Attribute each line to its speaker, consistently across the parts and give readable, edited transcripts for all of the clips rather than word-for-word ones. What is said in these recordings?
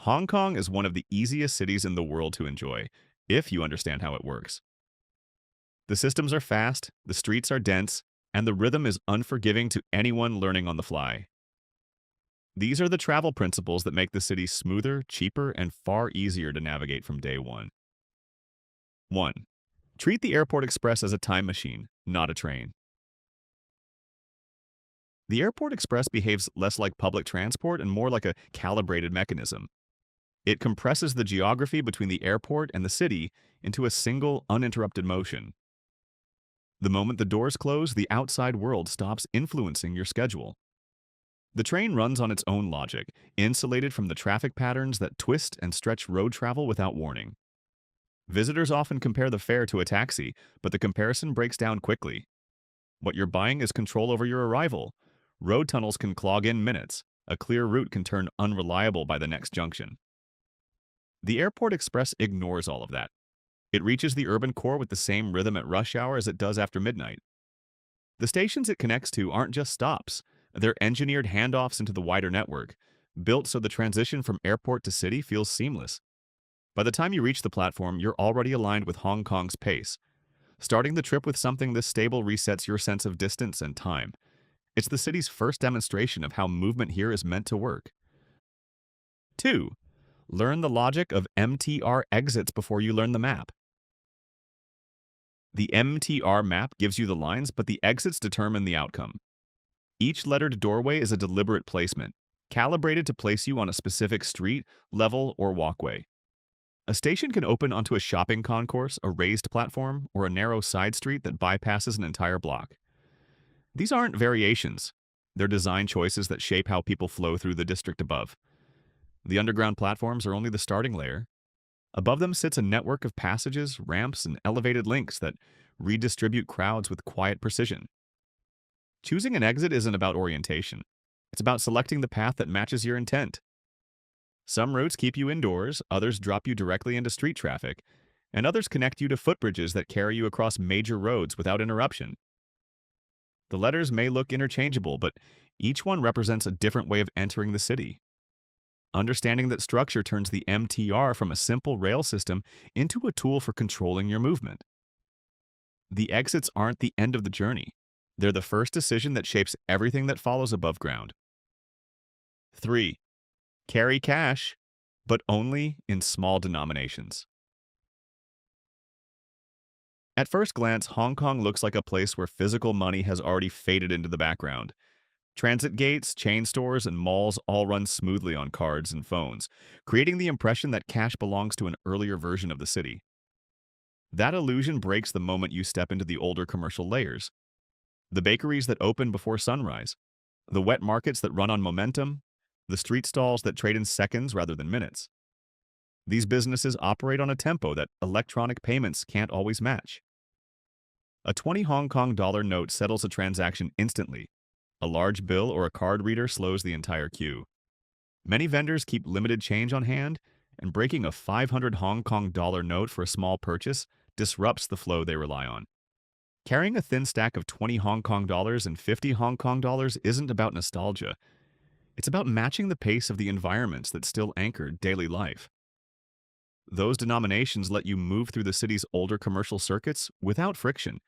Speaker 1: Hong Kong is one of the easiest cities in the world to enjoy, if you understand how it works. The systems are fast, the streets are dense, and the rhythm is unforgiving to anyone learning on the fly. These are the travel principles that make the city smoother, cheaper, and far easier to navigate from day one. 1. Treat the Airport Express as a time machine, not a train. The Airport Express behaves less like public transport and more like a calibrated mechanism. It compresses the geography between the airport and the city into a single, uninterrupted motion. The moment the doors close, the outside world stops influencing your schedule. The train runs on its own logic, insulated from the traffic patterns that twist and stretch road travel without warning. Visitors often compare the fare to a taxi, but the comparison breaks down quickly. What you're buying is control over your arrival. Road tunnels can clog in minutes. A clear route can turn unreliable by the next junction. The Airport Express ignores all of that. It reaches the urban core with the same rhythm at rush hour as it does after midnight. The stations it connects to aren't just stops. They're engineered handoffs into the wider network, built so the transition from airport to city feels seamless. By the time you reach the platform, you're already aligned with Hong Kong's pace. Starting the trip with something this stable resets your sense of distance and time. It's the city's first demonstration of how movement here is meant to work. 2. Learn the logic of MTR exits before you learn the map. The MTR map gives you the lines, but the exits determine the outcome. Each lettered doorway is a deliberate placement, calibrated to place you on a specific street, level, or walkway. A station can open onto a shopping concourse, a raised platform, or a narrow side street that bypasses an entire block. These aren't variations. They're design choices that shape how people flow through the district above. The underground platforms are only the starting layer. Above them sits a network of passages, ramps, and elevated links that redistribute crowds with quiet precision. Choosing an exit isn't about orientation. It's about selecting the path that matches your intent. Some routes keep you indoors, others drop you directly into street traffic, and others connect you to footbridges that carry you across major roads without interruption. The letters may look interchangeable, but each one represents a different way of entering the city. Understanding that structure turns the MTR from a simple rail system into a tool for controlling your movement. The exits aren't the end of the journey. They're the first decision that shapes everything that follows above ground. 3. Carry cash, but only in small denominations. At first glance, Hong Kong looks like a place where physical money has already faded into the background. Transit gates, chain stores, and malls all run smoothly on cards and phones, creating the impression that cash belongs to an earlier version of the city. That illusion breaks the moment you step into the older commercial layers. The bakeries that open before sunrise, the wet markets that run on momentum, the street stalls that trade in seconds rather than minutes. These businesses operate on a tempo that electronic payments can't always match. A 20 Hong Kong dollar note settles a transaction instantly. A large bill or a card reader slows the entire queue. Many vendors keep limited change on hand, and breaking a 500 Hong Kong dollar note for a small purchase disrupts the flow they rely on. Carrying a thin stack of 20 Hong Kong dollars and 50 Hong Kong dollars isn't about nostalgia. It's about matching the pace of the environments that still anchor daily life. Those denominations let you move through the city's older commercial circuits without friction.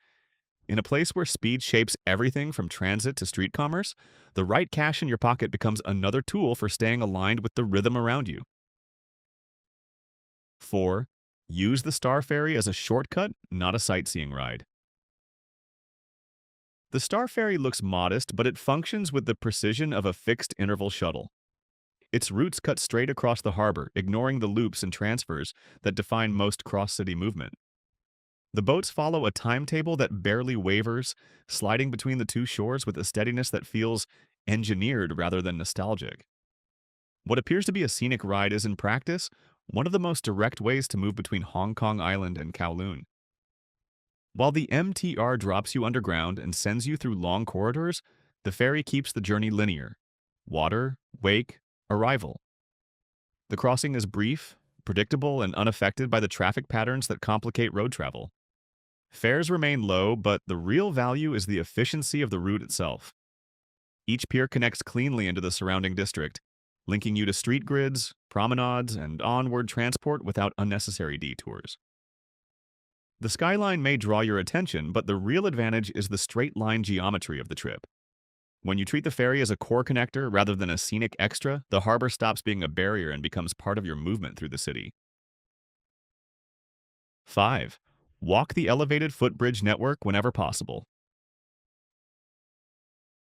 Speaker 1: In a place where speed shapes everything from transit to street commerce, the right cash in your pocket becomes another tool for staying aligned with the rhythm around you. 4. Use the Star Ferry as a shortcut, not a sightseeing ride. The Star Ferry looks modest, but it functions with the precision of a fixed-interval shuttle. Its routes cut straight across the harbor, ignoring the loops and transfers that define most cross-city movement. The boats follow a timetable that barely wavers, sliding between the two shores with a steadiness that feels engineered rather than nostalgic. What appears to be a scenic ride is, in practice, one of the most direct ways to move between Hong Kong Island and Kowloon. While the MTR drops you underground and sends you through long corridors, the ferry keeps the journey linear. Water, wake, arrival. The crossing is brief, predictable, and unaffected by the traffic patterns that complicate road travel. Fares remain low, but the real value is the efficiency of the route itself. Each pier connects cleanly into the surrounding district, linking you to street grids, promenades, and onward transport without unnecessary detours. The skyline may draw your attention, but the real advantage is the straight line geometry of the trip. When you treat the ferry as a core connector rather than a scenic extra, the harbor stops being a barrier and becomes part of your movement through the city. 5. Walk the elevated footbridge network whenever possible.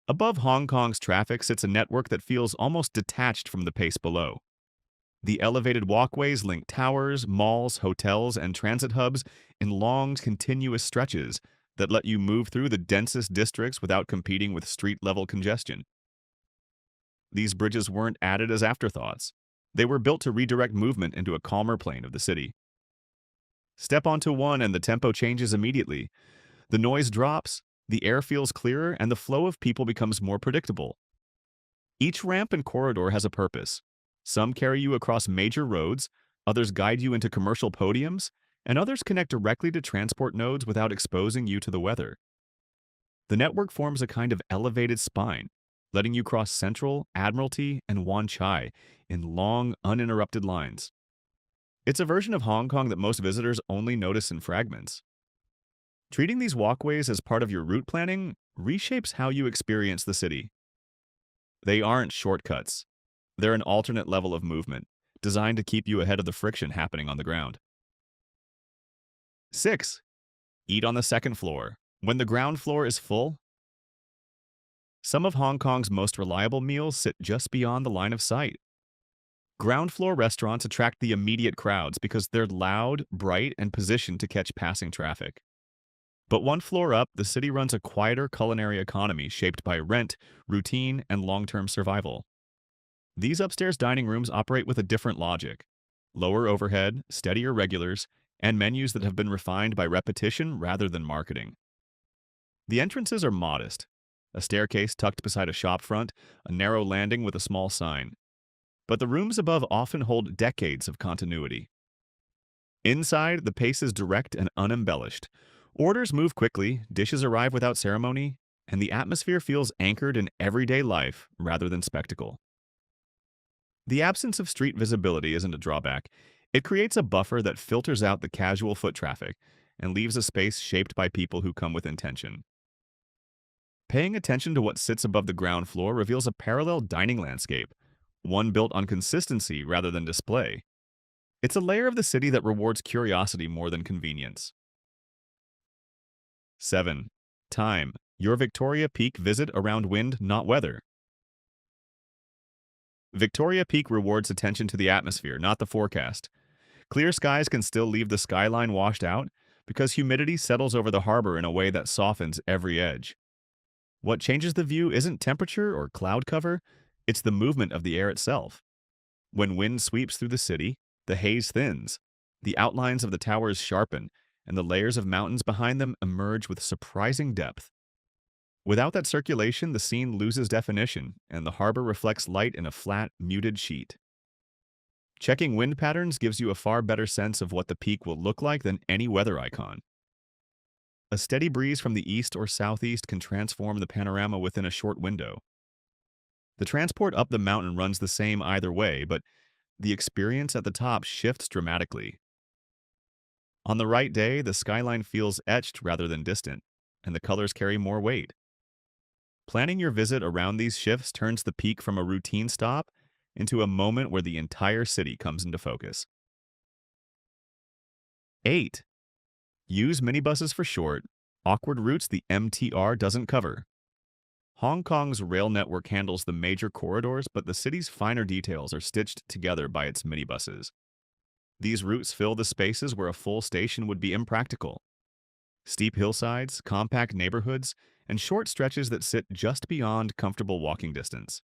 Speaker 1: Above Hong Kong's traffic sits a network that feels almost detached from the pace below. The elevated walkways link towers, malls, hotels, and transit hubs in long, continuous stretches that let you move through the densest districts without competing with street-level congestion. These bridges weren't added as afterthoughts. They were built to redirect movement into a calmer plane of the city. Step onto one and the tempo changes immediately. The noise drops, the air feels clearer, and the flow of people becomes more predictable. Each ramp and corridor has a purpose. Some carry you across major roads, others guide you into commercial podiums, and others connect directly to transport nodes without exposing you to the weather. The network forms a kind of elevated spine, letting you cross Central, Admiralty, and Wan Chai in long, uninterrupted lines. It's a version of Hong Kong that most visitors only notice in fragments. Treating these walkways as part of your route planning reshapes how you experience the city. They aren't shortcuts. They're an alternate level of movement, designed to keep you ahead of the friction happening on the ground. 6. Eat on the second floor, when the ground floor is full. Some of Hong Kong's most reliable meals sit just beyond the line of sight. Ground floor restaurants attract the immediate crowds because they're loud, bright, and positioned to catch passing traffic. But one floor up, the city runs a quieter culinary economy shaped by rent, routine, and long-term survival. These upstairs dining rooms operate with a different logic: lower overhead, steadier regulars, and menus that have been refined by repetition rather than marketing. The entrances are modest: a staircase tucked beside a shop front, a narrow landing with a small sign. But the rooms above often hold decades of continuity. Inside, the pace is direct and unembellished. Orders move quickly, dishes arrive without ceremony, and the atmosphere feels anchored in everyday life rather than spectacle. The absence of street visibility isn't a drawback. It creates a buffer that filters out the casual foot traffic and leaves a space shaped by people who come with intention. Paying attention to what sits above the ground floor reveals a parallel dining landscape, one built on consistency rather than display. It's a layer of the city that rewards curiosity more than convenience. 7. Time. Your Victoria Peak visit around wind, not weather. Victoria Peak rewards attention to the atmosphere, not the forecast. Clear skies can still leave the skyline washed out because humidity settles over the harbor in a way that softens every edge. What changes the view isn't temperature or cloud cover, it's the movement of the air itself. When wind sweeps through the city, the haze thins, the outlines of the towers sharpen, and the layers of mountains behind them emerge with surprising depth. Without that circulation, the scene loses definition, and the harbor reflects light in a flat, muted sheet. Checking wind patterns gives you a far better sense of what the peak will look like than any weather icon. A steady breeze from the east or southeast can transform the panorama within a short window. The transport up the mountain runs the same either way, but the experience at the top shifts dramatically. On the right day, the skyline feels etched rather than distant, and the colors carry more weight. Planning your visit around these shifts turns the peak from a routine stop into a moment where the entire city comes into focus. 8. Use minibuses for short, awkward routes the MTR doesn't cover. Hong Kong's rail network handles the major corridors, but the city's finer details are stitched together by its minibuses. These routes fill the spaces where a full station would be impractical. Steep hillsides, compact neighborhoods, and short stretches that sit just beyond comfortable walking distance.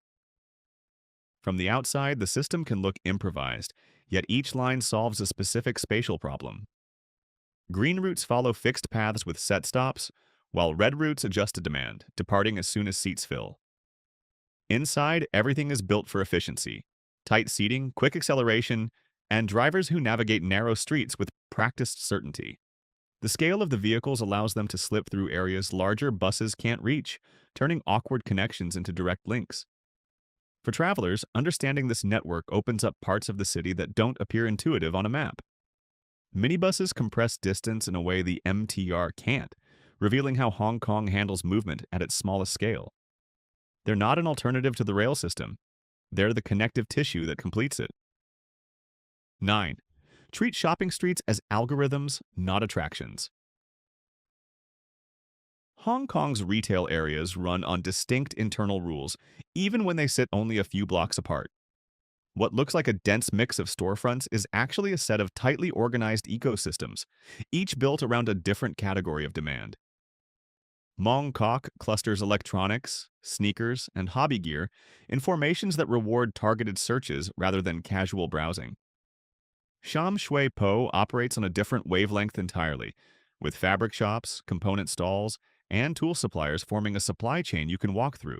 Speaker 1: From the outside, the system can look improvised, yet each line solves a specific spatial problem. Green routes follow fixed paths with set stops, while red routes adjust to demand, departing as soon as seats fill. Inside, everything is built for efficiency: tight seating, quick acceleration, and drivers who navigate narrow streets with practiced certainty. The scale of the vehicles allows them to slip through areas larger buses can't reach, turning awkward connections into direct links. For travelers, understanding this network opens up parts of the city that don't appear intuitive on a map. Minibuses compress distance in a way the MTR can't, revealing how Hong Kong handles movement at its smallest scale. They're not an alternative to the rail system. They're the connective tissue that completes it. 9. Treat shopping streets as algorithms, not attractions. Hong Kong's retail areas run on distinct internal rules, even when they sit only a few blocks apart. What looks like a dense mix of storefronts is actually a set of tightly organized ecosystems, each built around a different category of demand. Mong Kok clusters electronics, sneakers, and hobby gear in formations that reward targeted searches rather than casual browsing. Sham Shui Po operates on a different wavelength entirely, with fabric shops, component stalls, and tool suppliers forming a supply chain you can walk through.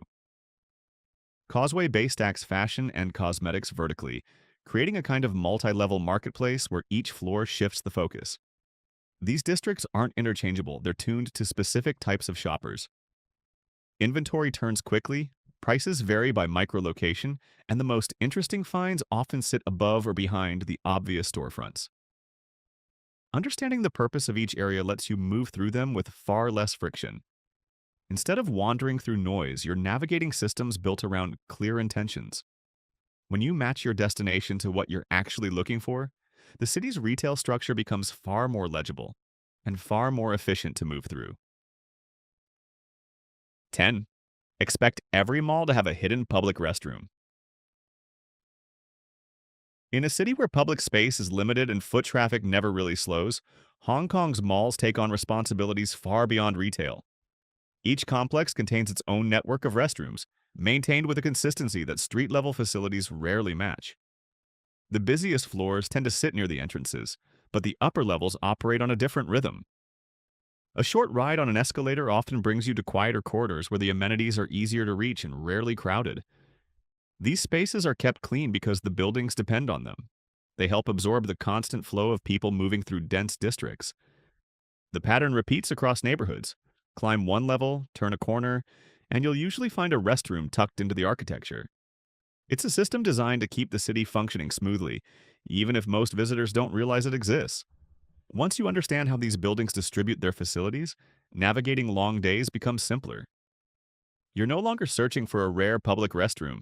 Speaker 1: Causeway Bay stacks fashion and cosmetics vertically, creating a kind of multi-level marketplace where each floor shifts the focus. These districts aren't interchangeable, they're tuned to specific types of shoppers. Inventory turns quickly, prices vary by micro-location, and the most interesting finds often sit above or behind the obvious storefronts. Understanding the purpose of each area lets you move through them with far less friction. Instead of wandering through noise, you're navigating systems built around clear intentions. When you match your destination to what you're actually looking for, the city's retail structure becomes far more legible and far more efficient to move through. 10. Expect every mall to have a hidden public restroom. In a city where public space is limited and foot traffic never really slows, Hong Kong's malls take on responsibilities far beyond retail. Each complex contains its own network of restrooms, maintained with a consistency that street-level facilities rarely match. The busiest floors tend to sit near the entrances, but the upper levels operate on a different rhythm. A short ride on an escalator often brings you to quieter corridors where the amenities are easier to reach and rarely crowded. These spaces are kept clean because the buildings depend on them. They help absorb the constant flow of people moving through dense districts. The pattern repeats across neighborhoods. Climb one level, turn a corner, and you'll usually find a restroom tucked into the architecture. It's a system designed to keep the city functioning smoothly, even if most visitors don't realize it exists. Once you understand how these buildings distribute their facilities, navigating long days becomes simpler. You're no longer searching for a rare public restroom.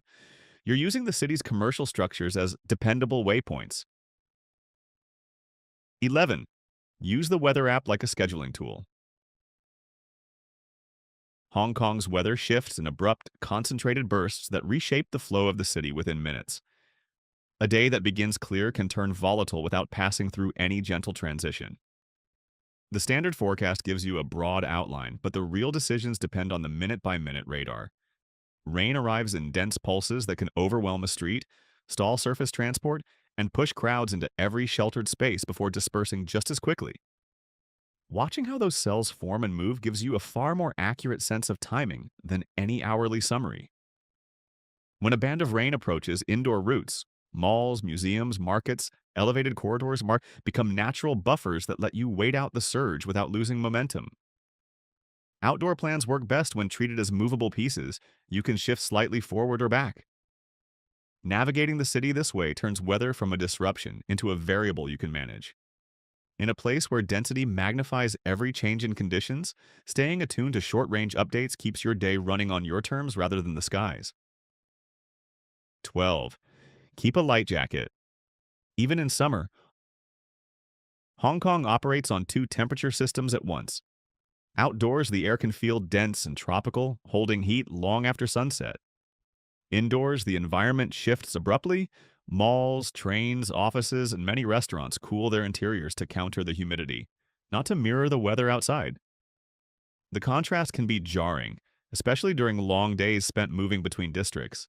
Speaker 1: You're using the city's commercial structures as dependable waypoints. 11. Use the weather app like a scheduling tool. Hong Kong's weather shifts in abrupt, concentrated bursts that reshape the flow of the city within minutes. A day that begins clear can turn volatile without passing through any gentle transition. The standard forecast gives you a broad outline, but the real decisions depend on the minute-by-minute radar. Rain arrives in dense pulses that can overwhelm a street, stall surface transport, and push crowds into every sheltered space before dispersing just as quickly. Watching how those cells form and move gives you a far more accurate sense of timing than any hourly summary. When a band of rain approaches indoor routes, malls, museums, markets, elevated corridors become natural buffers that let you wait out the surge without losing momentum. Outdoor plans work best when treated as movable pieces. You can shift slightly forward or back. Navigating the city this way turns weather from a disruption into a variable you can manage. In a place where density magnifies every change in conditions, staying attuned to short-range updates keeps your day running on your terms rather than the sky's. 12. Keep a light jacket. Even in summer, Hong Kong operates on two temperature systems at once. Outdoors, the air can feel dense and tropical, holding heat long after sunset. Indoors, the environment shifts abruptly. Malls, trains, offices, and many restaurants cool their interiors to counter the humidity, not to mirror the weather outside. The contrast can be jarring, especially during long days spent moving between districts.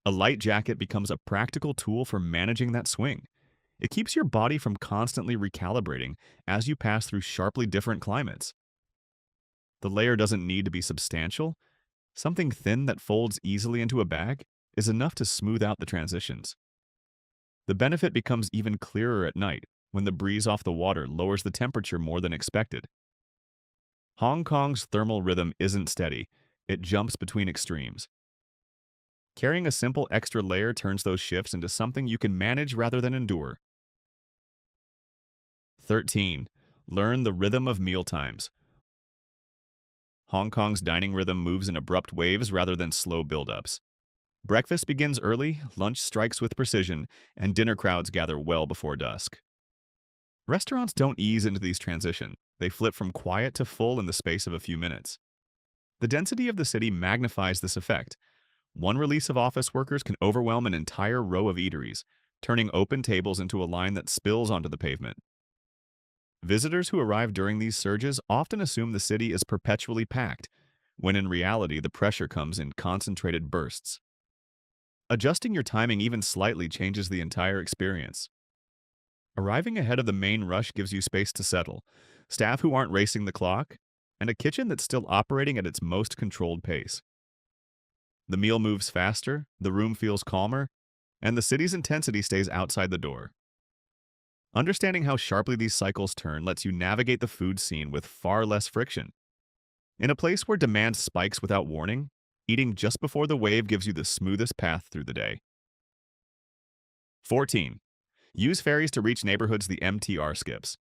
Speaker 1: A light jacket becomes a practical tool for managing that swing. It keeps your body from constantly recalibrating as you pass through sharply different climates. The layer doesn't need to be substantial. Something thin that folds easily into a bag is enough to smooth out the transitions. The benefit becomes even clearer at night when the breeze off the water lowers the temperature more than expected. Hong Kong's thermal rhythm isn't steady. It jumps between extremes. Carrying a simple extra layer turns those shifts into something you can manage rather than endure. 13. Learn the rhythm of mealtimes. Hong Kong's dining rhythm moves in abrupt waves rather than slow buildups. Breakfast begins early, lunch strikes with precision, and dinner crowds gather well before dusk. Restaurants don't ease into these transitions. They flip from quiet to full in the space of a few minutes. The density of the city magnifies this effect. One release of office workers can overwhelm an entire row of eateries, turning open tables into a line that spills onto the pavement. Visitors who arrive during these surges often assume the city is perpetually packed, when in reality the pressure comes in concentrated bursts. Adjusting your timing even slightly changes the entire experience. Arriving ahead of the main rush gives you space to settle, staff who aren't racing the clock, and a kitchen that's still operating at its most controlled pace. The meal moves faster, the room feels calmer, and the city's intensity stays outside the door. Understanding how sharply these cycles turn lets you navigate the food scene with far less friction. In a place where demand spikes without warning, eating just before the wave gives you the smoothest path through the day. 14. Use ferries to reach neighborhoods the MTR skips.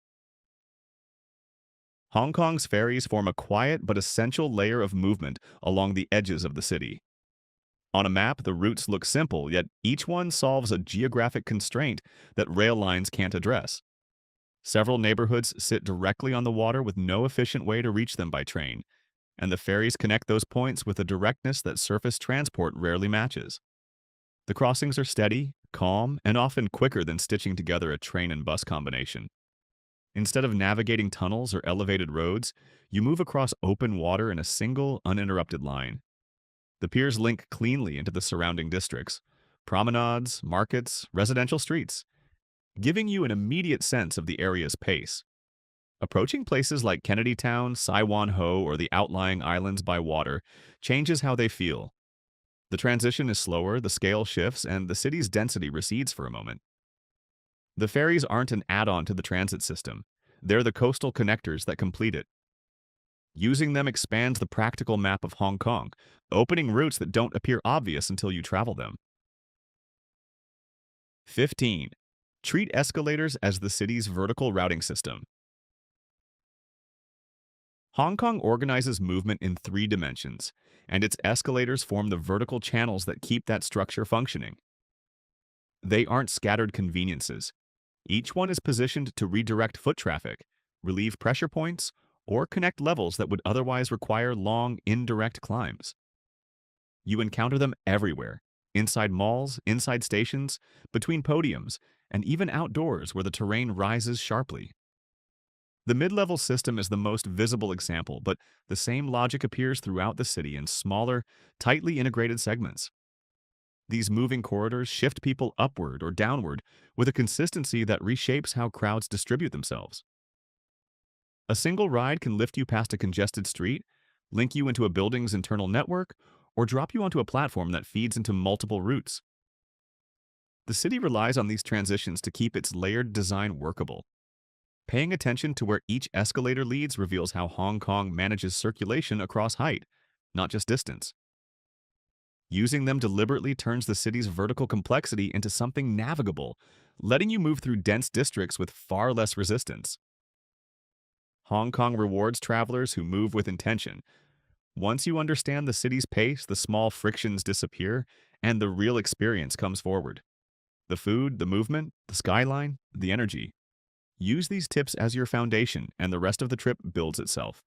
Speaker 1: Hong Kong's ferries form a quiet but essential layer of movement along the edges of the city. On a map, the routes look simple, yet each one solves a geographic constraint that rail lines can't address. Several neighborhoods sit directly on the water with no efficient way to reach them by train, and the ferries connect those points with a directness that surface transport rarely matches. The crossings are steady, calm, and often quicker than stitching together a train and bus combination. Instead of navigating tunnels or elevated roads, you move across open water in a single, uninterrupted line. The piers link cleanly into the surrounding districts, promenades, markets, residential streets, giving you an immediate sense of the area's pace. Approaching places like Kennedy Town, Sai Wan Ho, or the outlying islands by water changes how they feel. The transition is slower, the scale shifts, and the city's density recedes for a moment. The ferries aren't an add-on to the transit system. They're the coastal connectors that complete it. Using them expands the practical map of Hong Kong, opening routes that don't appear obvious until you travel them. 15. Treat escalators as the city's vertical routing system. Hong Kong organizes movement in 3 dimensions, and its escalators form the vertical channels that keep that structure functioning. They aren't scattered conveniences. Each one is positioned to redirect foot traffic, relieve pressure points, or connect levels that would otherwise require long, indirect climbs. You encounter them everywhere, inside malls, inside stations, between podiums, and even outdoors where the terrain rises sharply. The mid-level system is the most visible example, but the same logic appears throughout the city in smaller, tightly integrated segments. These moving corridors shift people upward or downward with a consistency that reshapes how crowds distribute themselves. A single ride can lift you past a congested street, link you into a building's internal network, or drop you onto a platform that feeds into multiple routes. The city relies on these transitions to keep its layered design workable. Paying attention to where each escalator leads reveals how Hong Kong manages circulation across height, not just distance. Using them deliberately turns the city's vertical complexity into something navigable, letting you move through dense districts with far less resistance. Hong Kong rewards travelers who move with intention. Once you understand the city's pace, the small frictions disappear, and the real experience comes forward. The food, the movement, the skyline, the energy. Use these tips as your foundation, and the rest of the trip builds itself.